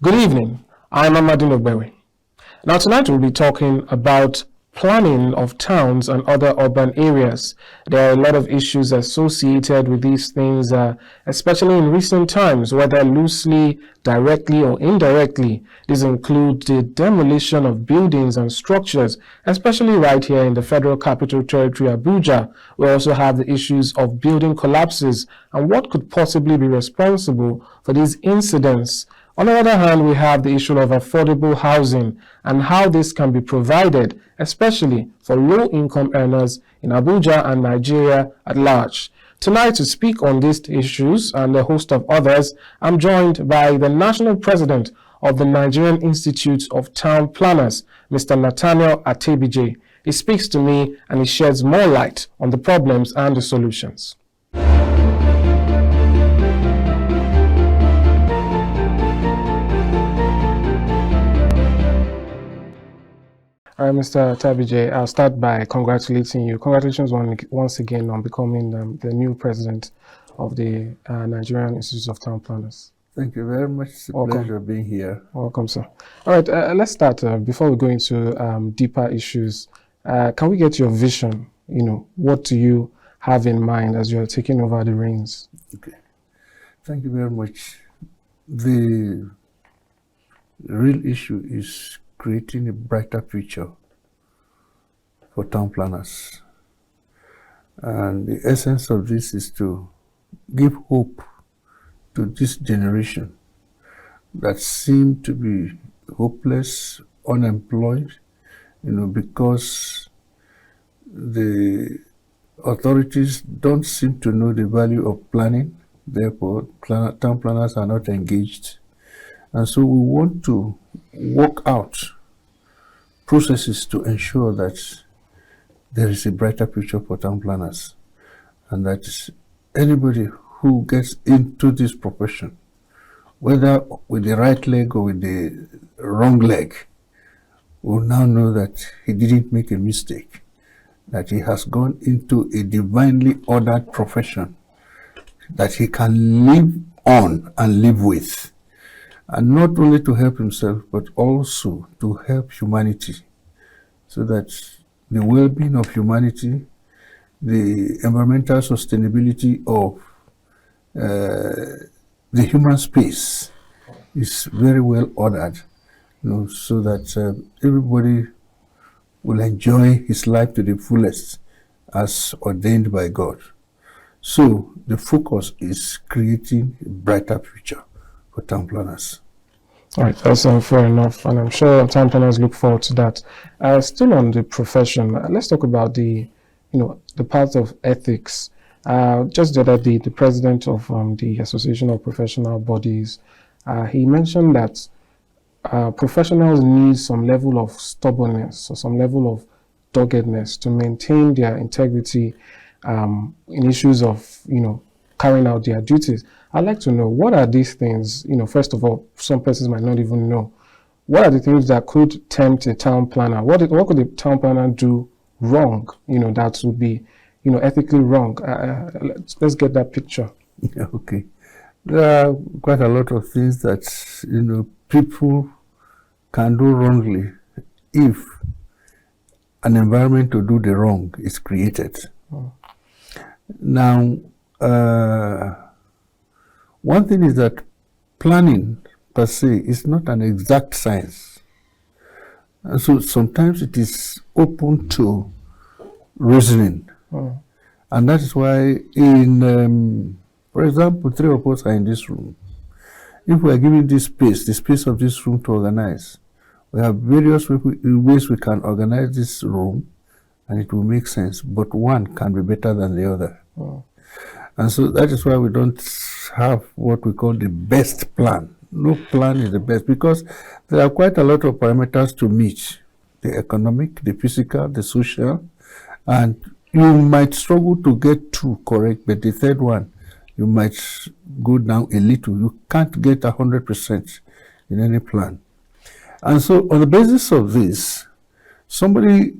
Good evening, I'm Amadin Ogbewe. Now tonight we'll be talking about planning of towns and other urban areas. There are a lot of issues associated with these things, especially in recent times, whether loosely, directly or indirectly. These include the demolition of buildings and structures, especially right here in the Federal Capital Territory, Abuja. We also have the issues of building collapses and what could possibly be responsible for these incidents. On the other hand, we have the issue of affordable housing and how this can be provided, especially for low-income earners in Abuja and Nigeria at large. Tonight, to speak on these issues and a host of others, I'm joined by the National President of the Nigerian Institute of Town Planners, Mr. Nathaniel Atebije. He speaks to me and he sheds more light on the problems and the solutions. All right, Mr. Atebije, I'll start by congratulating you. Congratulations once again on becoming the new president of the Nigerian Institute of Town Planners. Thank you very much. It's a pleasure being here. Welcome, sir. All right, let's start. Before we go into deeper issues, can we get your vision? What do you have in mind as you're taking over the reins? Okay. Thank you very much. The real issue is creating a brighter future for town planners. And the essence of this is to give hope to this generation that seem to be hopeless, unemployed, because the authorities don't seem to know the value of planning. Therefore, town planners are not engaged. And so we want to work out processes to ensure that there is a brighter future for town planners, and that anybody who gets into this profession, whether with the right leg or with the wrong leg, will now know that he didn't make a mistake, that he has gone into a divinely ordered profession that he can live on and live with. And not only to help himself, but also to help humanity, so that the well-being of humanity, the environmental sustainability of the human space is very well ordered, so that everybody will enjoy his life to the fullest as ordained by God. So the focus is creating a brighter future for town planners. All right, that's fair enough, and I'm sure town planners look forward to that. Still on the profession, let's talk about the part of ethics. Just the other day, the president of the Association of Professional Bodies, he mentioned that professionals need some level of stubbornness or some level of doggedness to maintain their integrity in issues of carrying out their duties. I'd like to know, what are these things? First of all, some persons might not even know. What are the things that could tempt a town planner? What could a town planner do wrong, that would be, ethically wrong? Let's get that picture. Yeah, okay. There are quite a lot of things that, people can do wrongly if an environment to do the wrong is created. Oh. Now, one thing is that planning per se is not an exact science. And so sometimes it is open to reasoning. Oh. And that is why for example, 3 of us are in this room. If we are given this space, the space of this room to organize, we have various ways we can organize this room and it will make sense, but one can be better than the other. Oh. And so that is why we don't have what we call the best plan. No plan is the best, because there are quite a lot of parameters to meet: the economic, the physical, the social, and you might struggle to get 2 correct, but the third one, you might go down a little. You can't get 100% in any plan. And so on the basis of this, somebody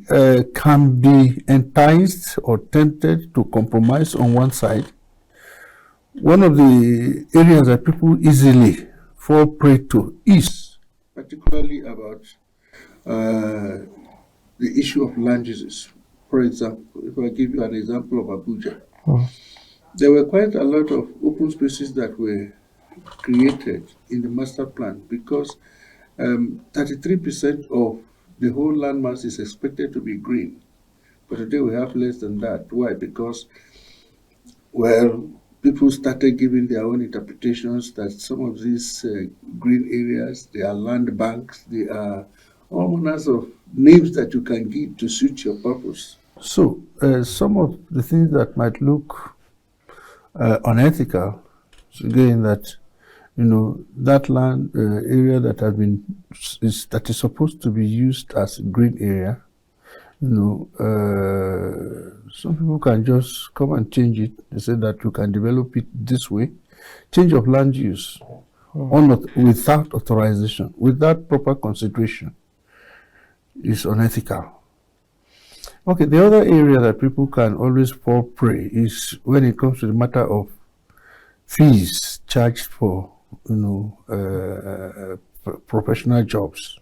can be enticed or tempted to compromise on one side. One of the areas that people easily fall prey to is particularly about the issue of land uses. For example, if I give you an example of Abuja, there were quite a lot of open spaces that were created in the master plan because 33% of the whole landmass is expected to be green. But today we have less than that. Why? Because, well, people started giving their own interpretations that some of these green areas, they are land banks, they are all manners of names that you can give to suit your purpose. So some of the things that might look unethical, so again, that that land area that has been that is supposed to be used as a green area, some people can just come and change it. They say that you can develop it this way. Change of land use without authorization, without proper consideration, is unethical. Okay, the other area that people can always fall prey is when it comes to the matter of fees charged for professional jobs.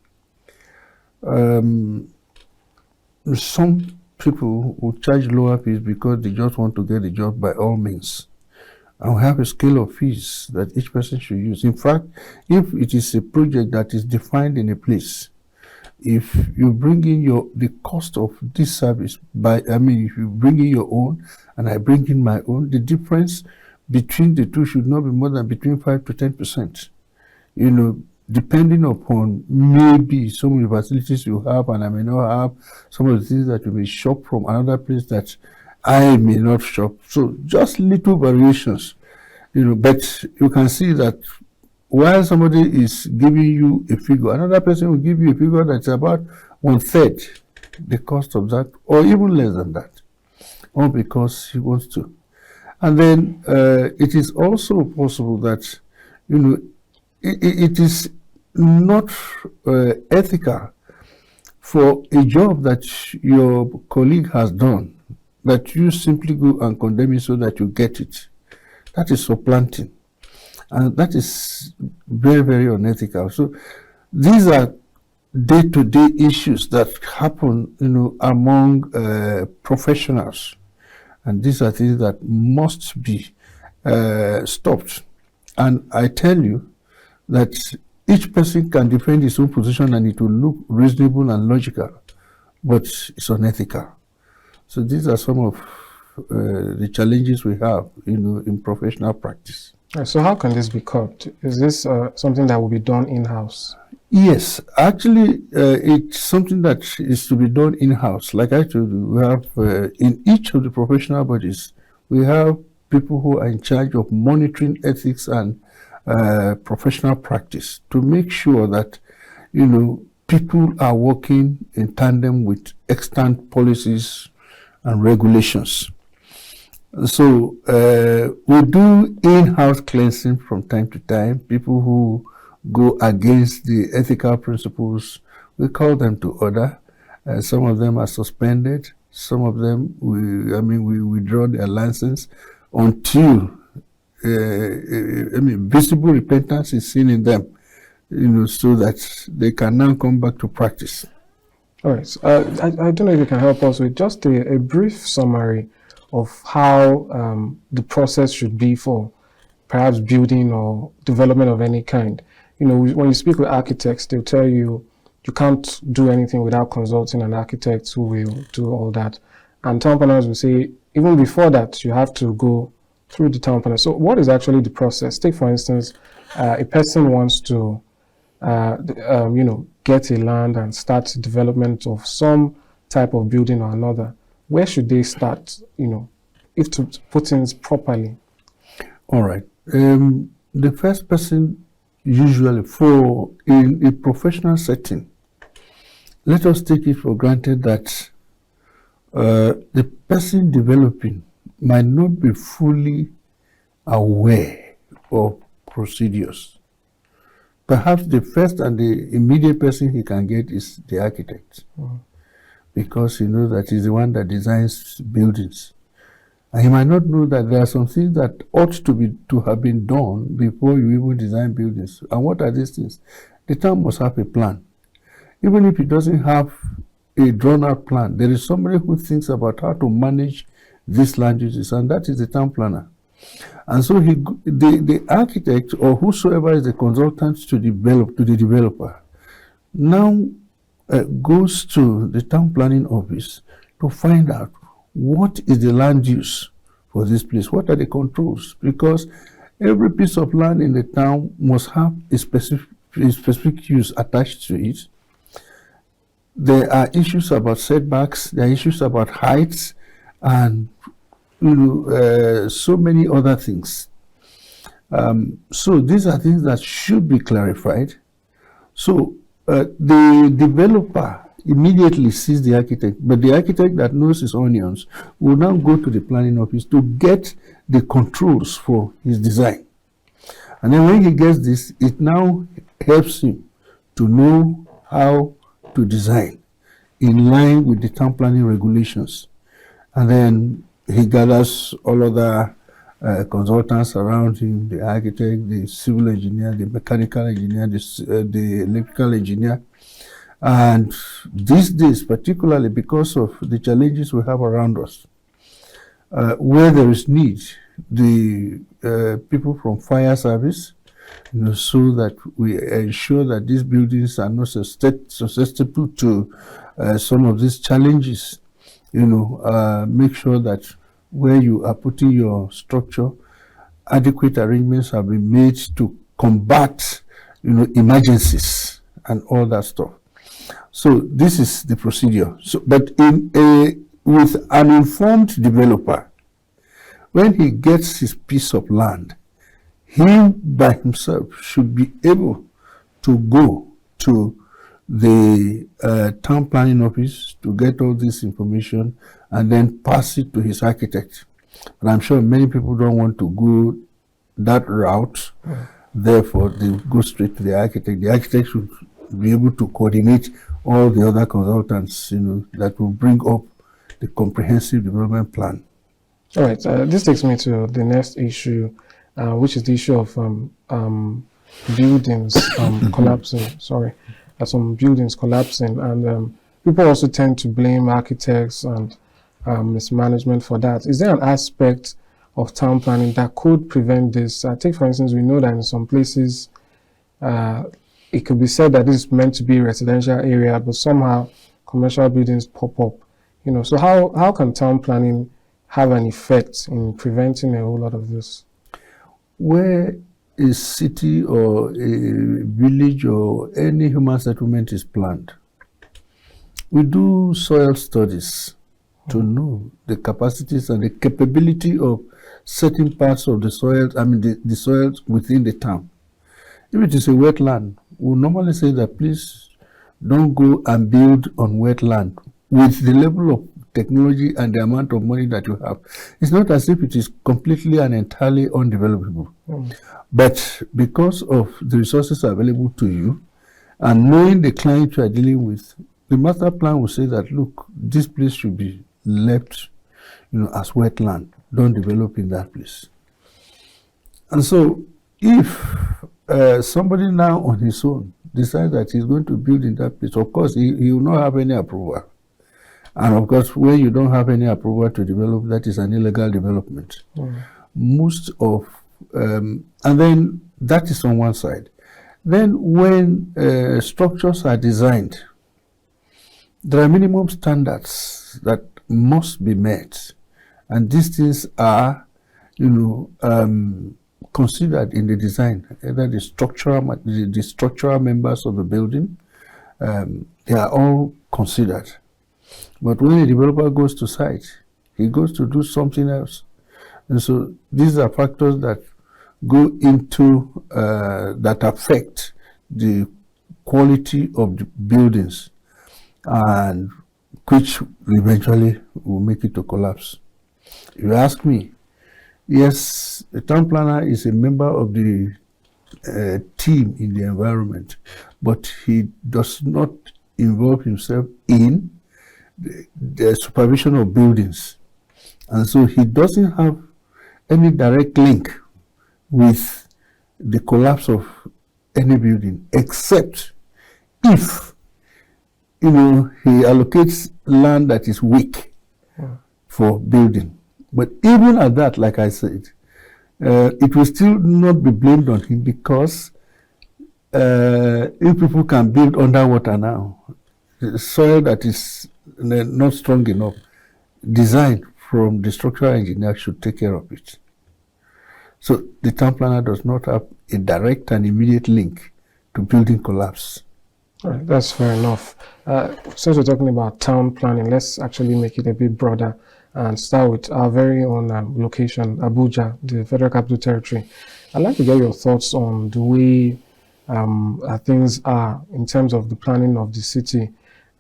Some people will charge lower fees because they just want to get the job by all means. And we have a scale of fees that each person should use. In fact, if it is a project that is defined in a place, if you bring in the cost of this service if you bring in your own and I bring in my own, the difference between the two should not be more than between 5 to 10%. Depending upon maybe some of the facilities you have and I may not have, some of the things that you may shop from another place that I may not shop. So just little variations, but you can see that while somebody is giving you a figure, another person will give you a figure that's about 1/3 the cost of that, or even less than that, all because he wants to. And then it is also possible that, it is not ethical for a job that your colleague has done, that you simply go and condemn it so that you get it. That is supplanting. And that is very, very unethical. So these are day-to-day issues that happen, among professionals. And these are things that must be stopped. And I tell you that each person can defend his own position and it will look reasonable and logical, but it's unethical. So these are some of the challenges we have, in professional practice. So how can this be curbed? Is this something that will be done in-house? Yes, actually, it's something that is to be done in-house. Like I told you, we have in each of the professional bodies, we have people who are in charge of monitoring ethics and professional practice to make sure that, people are working in tandem with extant policies and regulations. So we do in-house cleansing from time to time. People who go against the ethical principles, we call them to order. Some of them are suspended. Some of them, we withdraw their license until visible repentance is seen in them, so that they can now come back to practice. All right. So, I don't know if you can help us with just a brief summary of how the process should be for perhaps building or development of any kind. When you speak with architects, they'll tell you you can't do anything without consulting an architect who will do all that. And town planners will say, even before that, you have to go through the town planner. So what is actually the process? Take, for instance, a person wants to, get a land and start development of some type of building or another. Where should they start, if to put things properly? All right. The first person, usually in a professional setting, let us take it for granted that the person developing might not be fully aware of procedures. Perhaps the first and the immediate person he can get is the architect, because that is the one that designs buildings. And he might not know that there are some things that ought to have been done before you even design buildings. And what are these things? The town must have a plan. Even if it doesn't have a drawn-out plan, there is somebody who thinks about how to manage these land uses, and that is the town planner. And so the architect or whosoever is the consultant to the developer now goes to the town planning office to find out what is the land use for this place, what are the controls, because every piece of land in the town must have a specific use attached to it. There are issues about setbacks, there are issues about heights, and so many other things. So these are things that should be clarified. So the developer immediately sees the architect, but the architect that knows his onions will now go to the planning office to get the controls for his design. And then when he gets this, it now helps him to know how to design in line with the town planning regulations. And then he gathers all other consultants around him, the architect, the civil engineer, the mechanical engineer, the electrical engineer. And these days, particularly because of the challenges we have around us, where there is need, the people from fire service, so that we ensure that these buildings are not susceptible to some of these challenges. Make sure that where you are putting your structure, adequate arrangements have been made to combat, emergencies and all that stuff. So this is the procedure. So, but with an informed developer, when he gets his piece of land, he by himself should be able to go to the town planning office to get all this information and then pass it to his architect. But I'm sure many people don't want to go that route. Therefore, they go straight to the architect. The architect should be able to coordinate all the other consultants, that will bring up the comprehensive development plan. All right. This takes me to the next issue, which is the issue of buildings collapsing. Sorry, some buildings collapsing, and people also tend to blame architects and mismanagement for that. Is there an aspect of town planning that could prevent this? Take, for instance, we know that in some places, it could be said that this is meant to be a residential area, but somehow commercial buildings pop up. So how can town planning have an effect in preventing a whole lot of this? Where a city or a village or any human settlement is planned, we do soil studies to know the capacities and the capability of certain parts of the soil, the soils within the town. If it is a wetland, we normally say that please don't go and build on wetland with the level of technology and the amount of money that you have. It's not as if it is completely and entirely undevelopable. But because of the resources available to you and knowing the client you are dealing with, the master plan will say that, look, this place should be left, as wetland. Don't develop in that place. And so if somebody now on his own decides that he's going to build in that place, of course, he will not have any approval. And of course, when you don't have any approval to develop, that is an illegal development. Most of, and then that is on one side. Then when structures are designed, there are minimum standards that must be met. And these things are, considered in the design, either the structural members of the building, they are all considered. But when a developer goes to site, he goes to do something else. And so these are factors that go into, that affect the quality of the buildings, and which eventually will make it to collapse. If you ask me, yes, the town planner is a member of the team in the environment, but he does not involve himself in the supervision of buildings. And so he doesn't have any direct link with the collapse of any building, except if, he allocates land that is weak for building. But even at that, like I said, it will still not be blamed on him, because if people can build underwater now, the soil that is not strong enough, design from the structural engineer should take care of it. So the town planner does not have a direct and immediate link to building collapse. All right, that's fair enough. Since we're talking about town planning, let's actually make it a bit broader and start with our very own location, Abuja, the Federal Capital Territory. I'd like to get your thoughts on the way things are in terms of the planning of the city.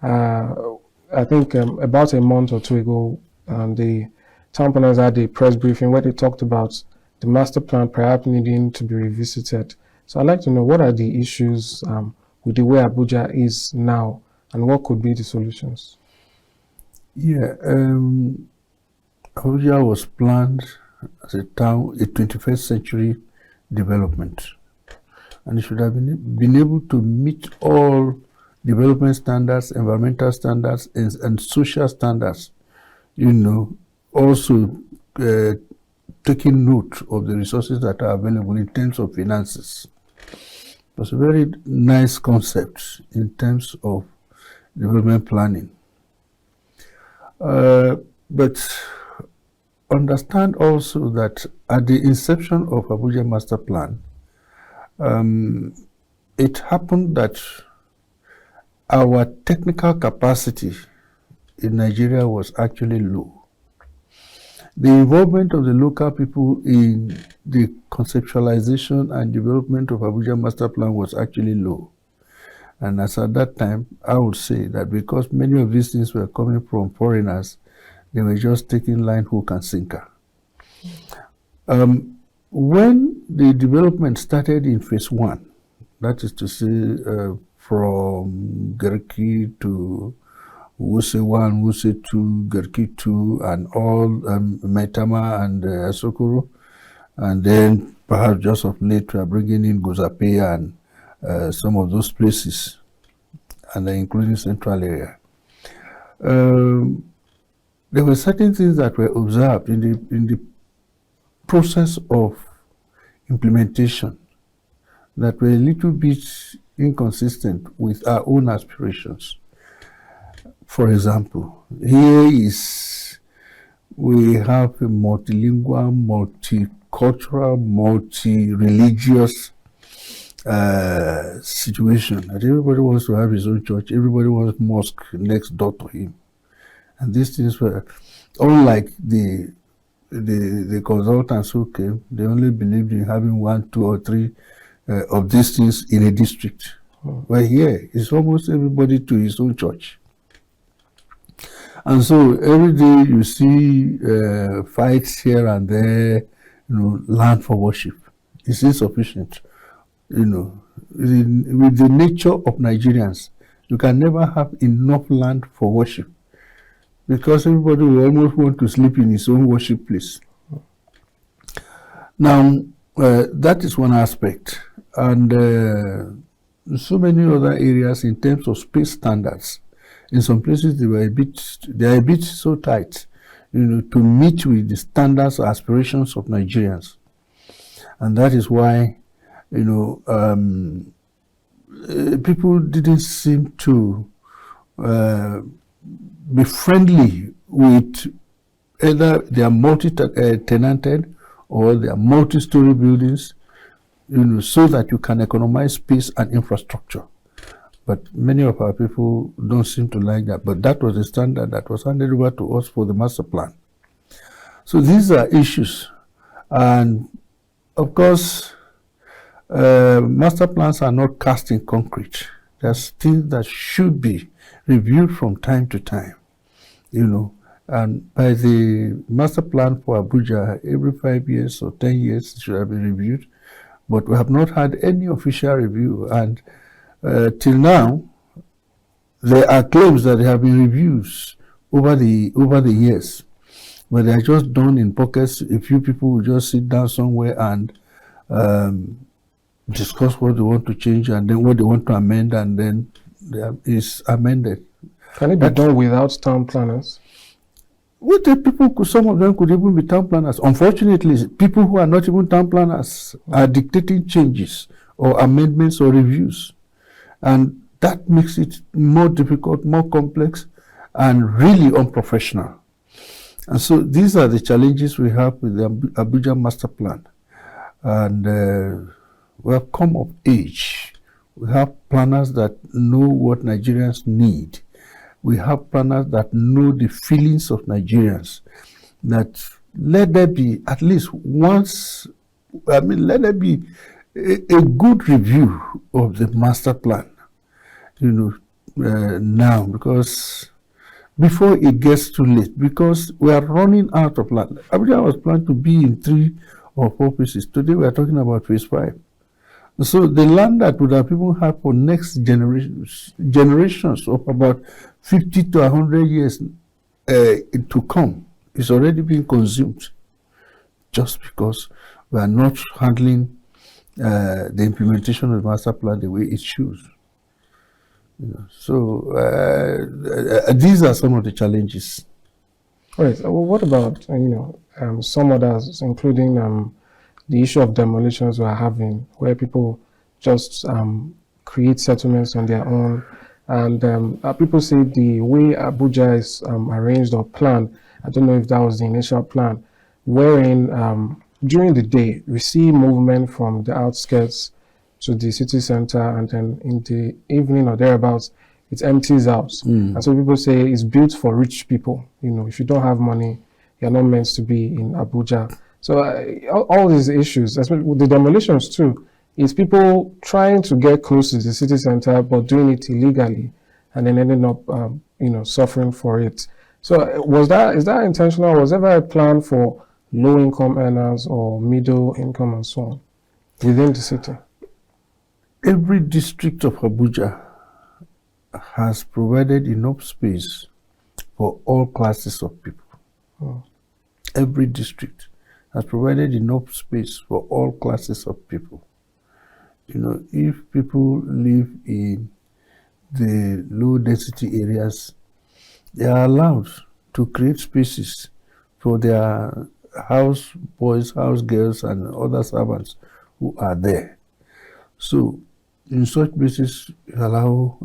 I think about a month or two ago, the town planners had a press briefing where they talked about the master plan perhaps needing to be revisited. So I'd like to know, what are the issues with the way Abuja is now, and what could be the solutions? Yeah, Abuja was planned as a town, a 21st century development, and it should have been able to meet all development standards, environmental standards, and social standards. Also taking note of the resources that are available in terms of finances. It was a very nice concept in terms of development planning. But understand also that at the inception of Abuja Master Plan, it happened that our technical capacity in Nigeria was actually low. The involvement of the local people in the conceptualization and development of Abuja Master Plan was actually low. And as at that time, I would say that because many of these things were coming from foreigners, they were just taking line, hook, and sinker. When the development started in phase 1, that is to say, from Garki to Wuse 1, Wuse 2, Garki 2, and all Maitama and Asokoro, and then perhaps just of late we are bringing in Gozape and some of those places, and including central area. There were certain things that were observed in the process of implementation that were a little bit inconsistent with our own aspirations. For example, we have a multilingual, multicultural, multi-religious situation, that everybody wants to have his own church, everybody wants mosque next door to him. And these things were, unlike the consultants who came, they only believed in having 1, 2, or 3 of these things in a district. But here, it's almost everybody to his own church. And so every day you see fights here and there, land for worship. It's insufficient. With the nature of Nigerians, you can never have enough land for worship, because everybody will almost want to sleep in his own worship place. Now, that is one aspect. And so many other areas in terms of space standards. In some places they are a bit so tight, to meet with the standards or aspirations of Nigerians. And that is why, people didn't seem to be friendly with either they are multi-tenanted or they are multi-story buildings, so that you can economize space and infrastructure. But many of our people don't seem to like that. But that was the standard that was handed over to us for the master plan. So these are issues. And of course, master plans are not cast in concrete. There's things that should be reviewed from time to time, And by the master plan for Abuja, every 5 years or 10 years it should have been reviewed. But we have not had any official review. And till now, there are claims that there have been reviews over the years. but they are just done in pockets. A few people will just sit down somewhere and discuss what they want to change and then what they want to amend, and then it's amended. Can it be done without town planners? Well, the people, some of them could even be town planners. Unfortunately, people who are not even town planners are dictating changes or amendments or reviews. And that makes it more difficult, more complex, and really unprofessional. And so these are the challenges we have with the Abuja Master Plan. And we have come of age. We have planners that know what Nigerians need. We have planners that know the feelings of Nigerians. That let there be at least once, let there be a good review of the master plan, now, because before it gets too late, because we are running out of land. Abuja was planned to be in 3 or 4 pieces. Today we are talking about phase 5. So the land that would have people have for next generations of about 50 to 100 years to come is already being consumed, just because we are not handling the implementation of the master plan the way it should. So these are some of the challenges. All right. Well, what about some others, including the issue of demolitions we're having, where people just create settlements on their own, and people say the way Abuja is arranged or planned, I don't know if that was the initial plan, wherein during the day we see movement from the outskirts to the city center, and then in the evening or thereabouts it empties out. And so people say it's built for rich people. If you don't have money, you're not meant to be in Abuja. So all these issues, especially with the demolitions too, is people trying to get close to the city center but doing it illegally, and then ending up suffering for it. So is that intentional? Was ever a plan for low-income earners or middle income and so on within the city? Every district of Abuja has provided enough space for all classes of people. Every district has provided enough space for all classes of people. If people live in the low density areas, they are allowed to create spaces for their house boys, house girls, and other servants who are there. So in such places, you allow,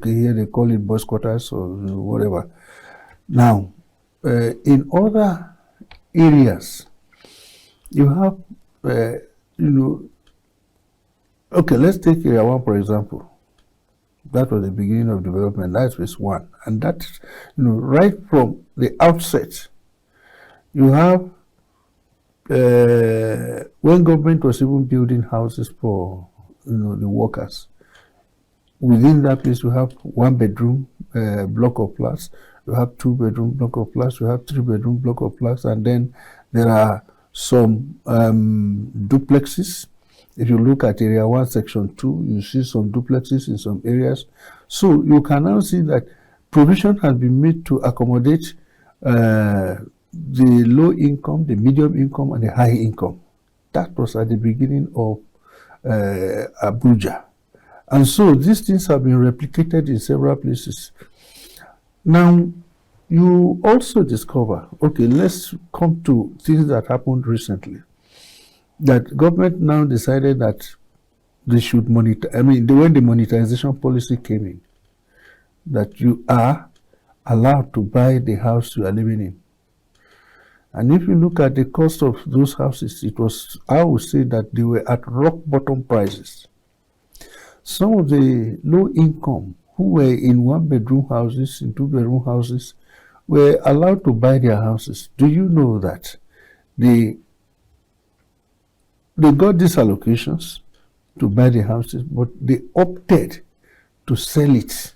here they call it boys' quarters or whatever. Now, in other areas, you have, let's take Area 1, for example. That was the beginning of development. That's phase 1. And that's, right from the outset, you have, when government was even building houses for, the workers, within that place, you have 1-bedroom block of flats, you have 2-bedroom block of flats, you have 3-bedroom block of flats, and then there are some duplexes. If you look at Area 1, Section 2, you see some duplexes in some areas. So you can now see that provision has been made to accommodate the low income, the medium income, and the high income. That was at the beginning of Abuja. And so these things have been replicated in several places. Now, you also discover, let's come to things that happened recently. That government now decided that they should monitor, when the monetization policy came in, that you are allowed to buy the house you are living in. And if you look at the cost of those houses, I would say that they were at rock bottom prices. Some of the low income who were in 1-bedroom houses, in 2-bedroom houses, were allowed to buy their houses. Do you know that they got these allocations to buy the houses, but they opted to sell it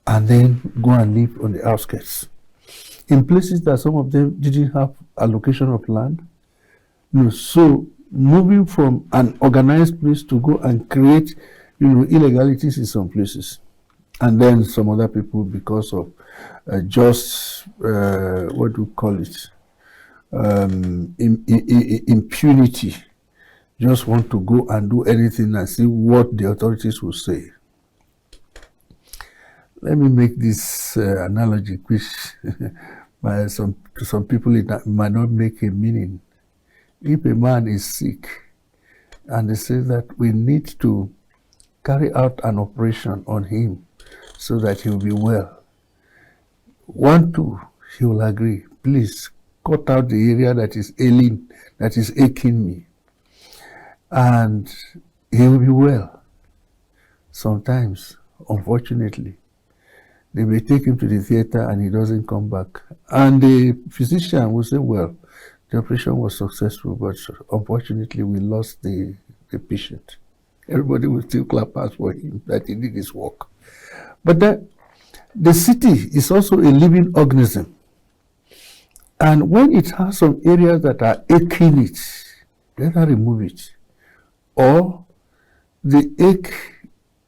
and then go and live on the outskirts in places that some of them didn't have allocation of land? So moving from an organized place to go and create illegalities in some places, and then some other people, because of just what do you call it? Impunity. Just want to go and do anything and see what the authorities will say. Let me make this analogy, which to some people it might not make a meaning. If a man is sick and they say that we need to carry out an operation on him so that he will be well, he will agree. Please cut out the area that is ailing, that is aching me, and he will be well. Sometimes, unfortunately, they may take him to the theater and he doesn't come back. And the physician will say, well, the operation was successful, but unfortunately we lost the patient. Everybody will still clap hands for him that he did his work. But the city is also a living organism. And when it has some areas that are aching it, either remove it, or the ache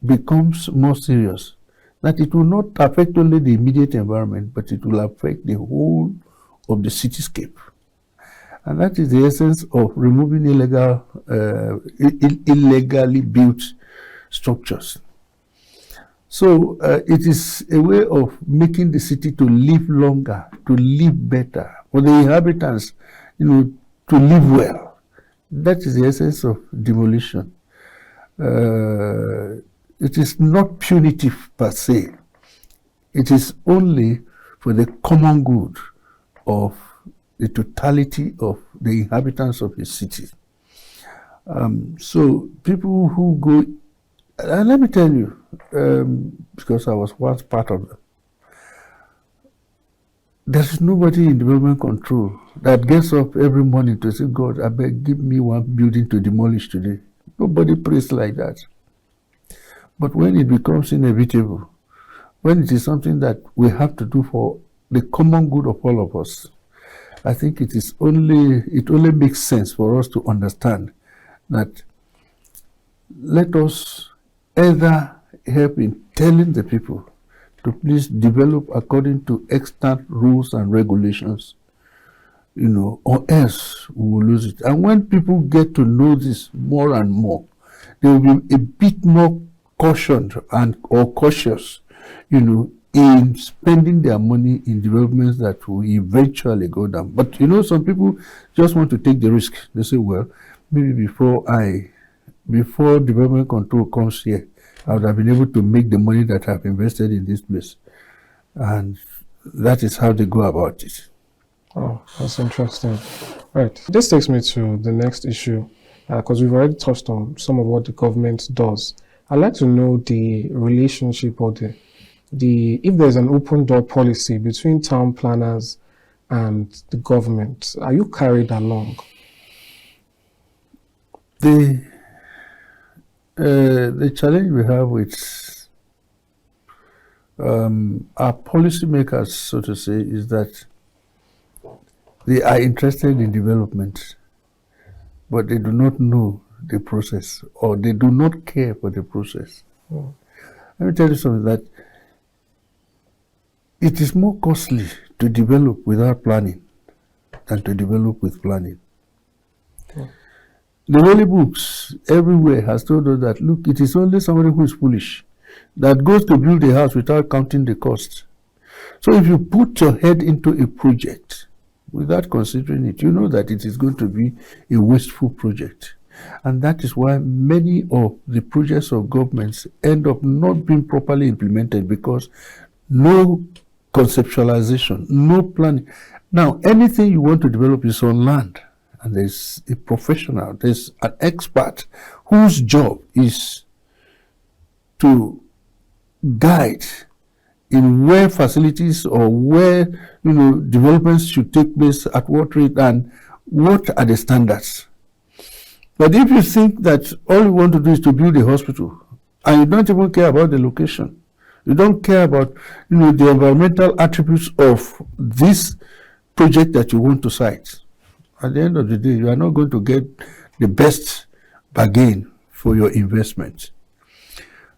becomes more serious, that it will not affect only the immediate environment, but it will affect the whole of the cityscape. And that is the essence of removing illegally built structures. So it is a way of making the city to live longer, to live better, for the inhabitants, to live well. That is the essence of demolition. It is not punitive per se. It is only for the common good of the totality of the inhabitants of the city. So people who go, and let me tell you, because I was once part of them, there's nobody in development control that gets up every morning to say, God, I beg, give me one building to demolish today. Nobody prays like that. But when it becomes inevitable, when it is something that we have to do for the common good of all of us, I think it only makes sense for us to understand that let us either help in telling the people to please develop according to extant rules and regulations, or else we will lose it. And when people get to know this more and more, they will be a bit more cautioned or cautious, in spending their money in developments that will eventually go down. But some people just want to take the risk. They say, well, maybe before development control comes here, I would have been able to make the money that I've invested in this place. And that is how they go about it. Oh, that's interesting. Right. This takes me to the next issue, because we've already touched on some of what the government does. I'd like to know the relationship or if there's an open door policy between town planners and the government. Are you carried along? The challenge we have with our policymakers, so to say, is that they are interested in development, but they do not know the process, or they do not care for the process. Let me tell you something, that it is more costly to develop without planning than to develop with planning. The holy books everywhere has told us that, look, it is only somebody who is foolish that goes to build a house without counting the cost. So if you put your head into a project without considering it, you know that it is going to be a wasteful project. And that is why many of the projects of governments end up not being properly implemented, because no conceptualization, no planning. Now, anything you want to develop is on land, and there's a professional, there's an expert whose job is to guide in where facilities or where developments should take place, at what rate, and what are the standards. But if you think that all you want to do is to build a hospital, and you don't even care about the location, you don't care about the environmental attributes of this project that you want to cite, at the end of the day, you are not going to get the best bargain for your investment.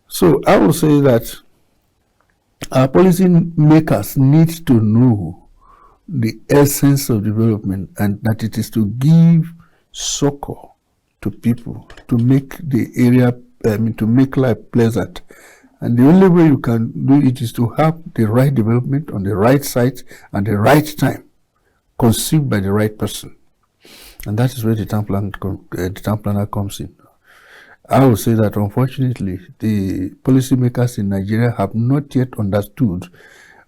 So I will say that Our policy makers need to know the essence of development, and that it is to give succor to people, to make the area, to make life pleasant. And the only way you can do it is to have the right development on the right site and the right time, conceived by the right person. And that is where the town planner comes in. I would say that unfortunately, the policymakers in Nigeria have not yet understood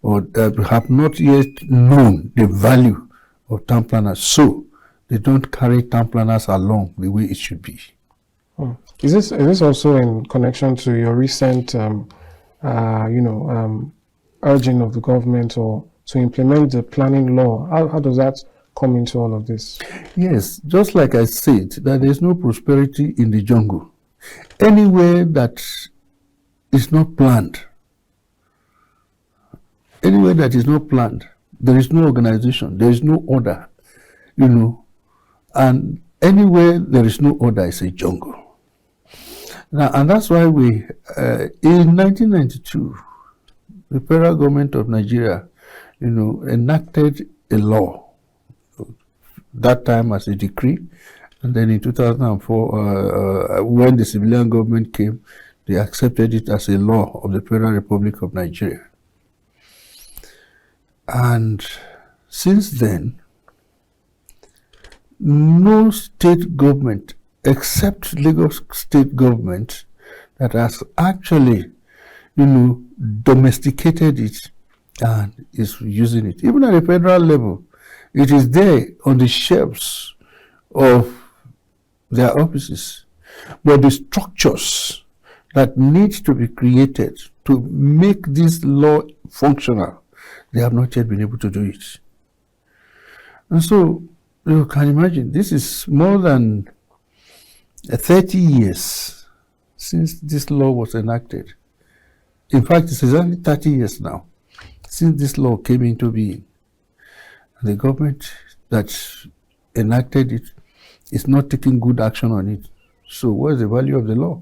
or have not yet known the value of town planners. So they don't carry town planners along the way it should be. Is this also in connection to your recent, urging of the government or to implement the planning law? How does that come into all of this? Yes, just like I said, that there is no prosperity in the jungle. Anywhere that is not planned, anywhere that is not planned, there is no organization, there is no order, and anywhere there is no order is a jungle. Now, and that's why we, in 1992, the federal government of Nigeria, enacted a law, that time as a decree, and then in 2004, when the civilian government came, they accepted it as a law of the Federal Republic of Nigeria. And since then, no state government except Lagos state government that has actually, domesticated it and is using it. Even at the federal level, it is there on the shelves of their offices. But the structures that need to be created to make this law functional, they have not yet been able to do it. And so, you can imagine, this is more than 30 years since this law was enacted. In fact, it's exactly 30 years now since this law came into being. And the government that enacted it is not taking good action on it. So what is the value of the law?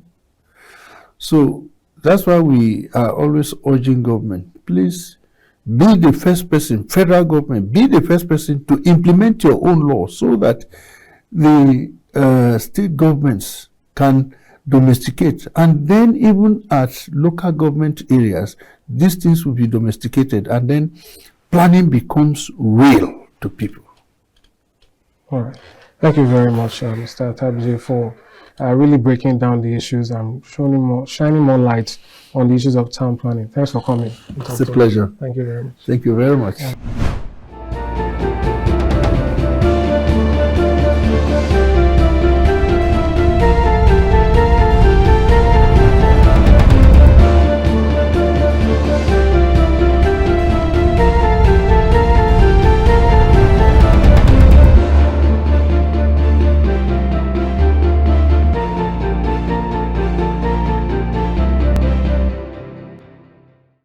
So that's why we are always urging government, please be the first person, federal government, be the first person to implement your own law so that the state governments can domesticate. And then even at local government areas, these things will be domesticated, and then planning becomes real to people. All right. Thank you very much, Mr. Atebije, for really breaking down the issues and shining more light on the issues of town planning. Thanks for coming. It's a pleasure. Thank you very much. Thank you very much. Yeah.